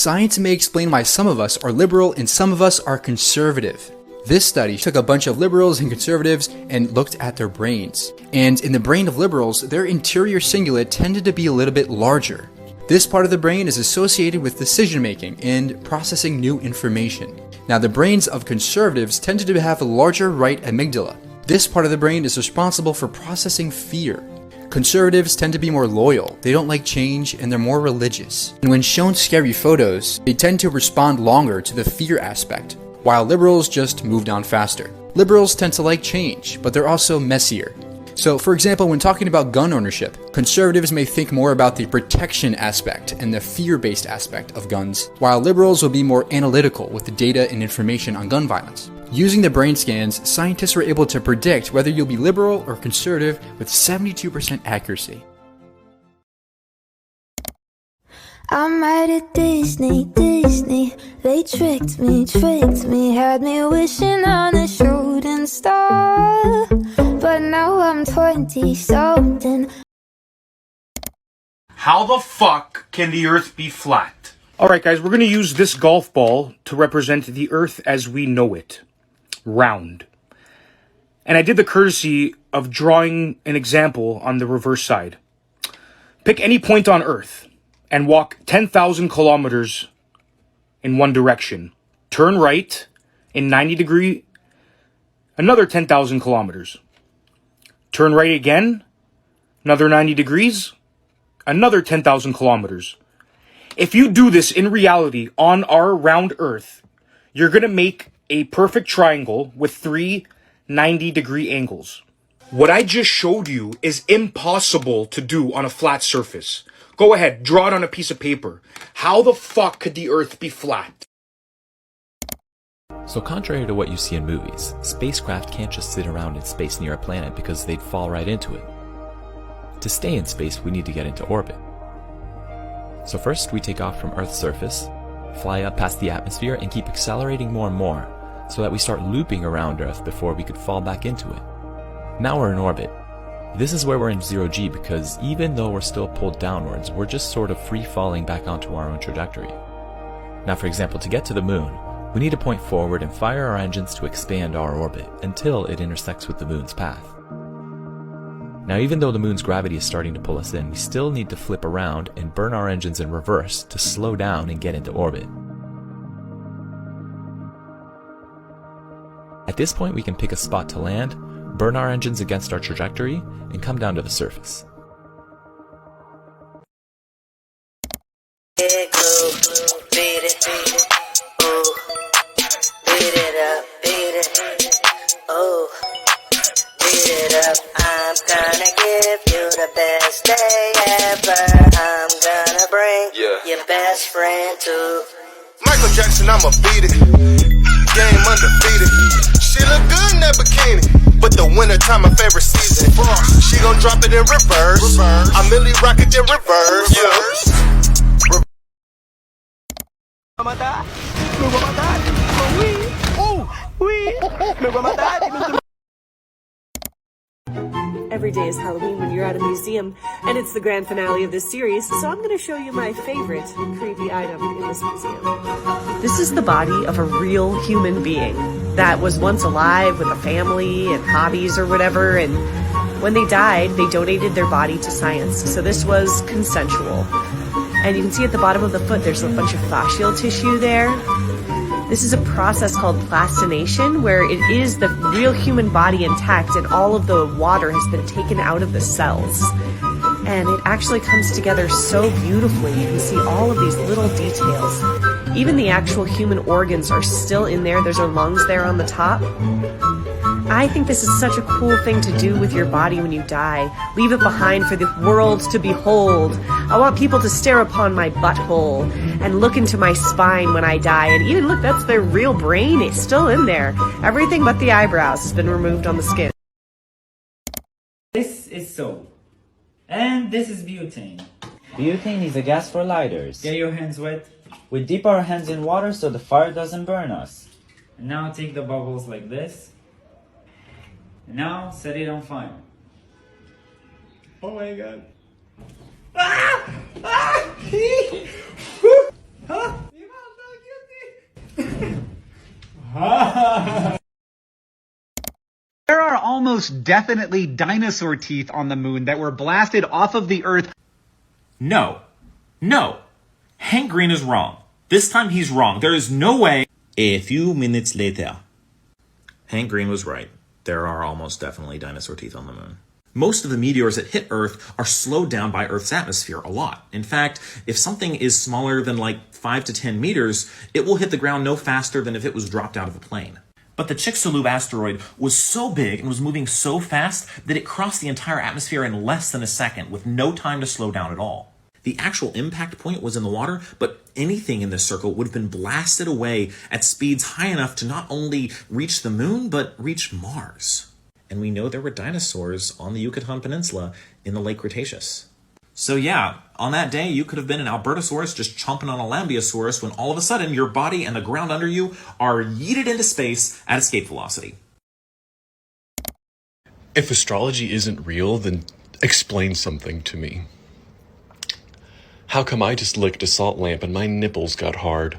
Science may explain why some of us are liberal and some of us are conservative. This study took a bunch of liberals and conservatives and looked at their brains. And in the brain of liberals, their interior cingulate tended to be a little bit larger. This part of the brain is associated with decision making and processing new information. Now, the brains of conservatives tended to have a larger right amygdala. This part of the brain is responsible for processing fear. Conservatives tend to be more loyal, they don't like change, and they're more religious. And when shown scary photos, they tend to respond longer to the fear aspect, while liberals just move down faster. Liberals tend to like change, but they're also messier. So, for example, when talking about gun ownership, conservatives may think more about the protection aspect and the fear-based aspect of guns, while liberals will be more analytical with the data and information on gun violence. Using the brain scans, scientists were able to predict whether you'll be liberal or conservative with 72% accuracy. I'm mad at Disney, they tricked me, had me wishing on a shooting star, but now I'm 20-something. How the fuck can the Earth be flat? Alright guys, we're gonna use this golf ball to represent the Earth as we know it. Round. And I did the courtesy of drawing an example on the reverse side. Pick any point on Earth and walk 10,000 kilometers in one direction. Turn right in 90 degree, another 10,000 kilometers. Turn right again, another 90 degrees, another 10,000 kilometers. If you do this in reality on our round Earth, you're going to make a perfect triangle with three 90-degree angles. What I just showed you is impossible to do on a flat surface. Go ahead, draw it on a piece of paper. How the fuck could the Earth be flat? So contrary to what you see in movies, spacecraft can't just sit around in space near a planet because they'd fall right into it. To stay in space, we need to get into orbit. So first we take off from Earth's surface, fly up past the atmosphere, and keep accelerating more and more, so that we start looping around Earth before we could fall back into it. Now we're in orbit. This is where we're in zero G because even though we're still pulled downwards, we're just sort of free falling back onto our own trajectory. Now for example, to get to the moon, we need to point forward and fire our engines to expand our orbit until it intersects with the moon's path. Now even though the moon's gravity is starting to pull us in, we still need to flip around and burn our engines in reverse to slow down and get into orbit. At this point we can pick a spot to land, burn our engines against our trajectory, and come down to the surface. I'm gonna give you the best day ever. I'm gonna bring your best friend too. Michael Jackson, I'ma beat it. Game undefeated. She look good in that bikini, but the winter time my favorite season. She gon' drop it in reverse. I merely rock it in reverse. Every day is Halloween when you're at a museum, and it's the grand finale of this series, so I'm going to show you my favorite creepy item in this museum. This is the body of a real human being that was once alive with a family and hobbies or whatever, and when they died, they donated their body to science, so this was consensual. And you can see at the bottom of the foot, there's a bunch of fascial tissue there. This is a process called plastination, where it is the real human body intact and all of the water has been taken out of the cells. And it actually comes together so beautifully. You can see all of these little details. Even the actual human organs are still in there. There's our lungs there on the top. I think this is such a cool thing to do with your body when you die. Leave it behind for the world to behold. I want people to stare upon my butthole and look into my spine when I die. And even look, that's their real brain. It's still in there. Everything but the eyebrows has been removed on the skin. This is soap. And this is butane. Butane is a gas for lighters. Get your hands wet. We dip our hands in water so the fire doesn't burn us. And now take the bubbles like this. And now set it on fire. Oh my god. Ah! Ah! Ah! There are almost definitely dinosaur teeth on the moon that were blasted off of the Earth. No. Hank Green is wrong. This time he's wrong. There is no way. A few minutes later. Hank Green was right. There are almost definitely dinosaur teeth on the moon. Most of the meteors that hit Earth are slowed down by Earth's atmosphere a lot. In fact, if something is smaller than like 5 to 10 meters, it will hit the ground no faster than if it was dropped out of a plane. But the Chicxulub asteroid was so big and was moving so fast that it crossed the entire atmosphere in less than a second with no time to slow down at all. The actual impact point was in the water, but anything in this circle would have been blasted away at speeds high enough to not only reach the moon, but reach Mars. And we know there were dinosaurs on the Yucatan Peninsula in the late Cretaceous. So yeah, on that day, you could have been an Albertosaurus just chomping on a Lambeosaurus when all of a sudden your body and the ground under you are yeeted into space at escape velocity. If astrology isn't real, then explain something to me. How come I just licked a salt lamp and my nipples got hard?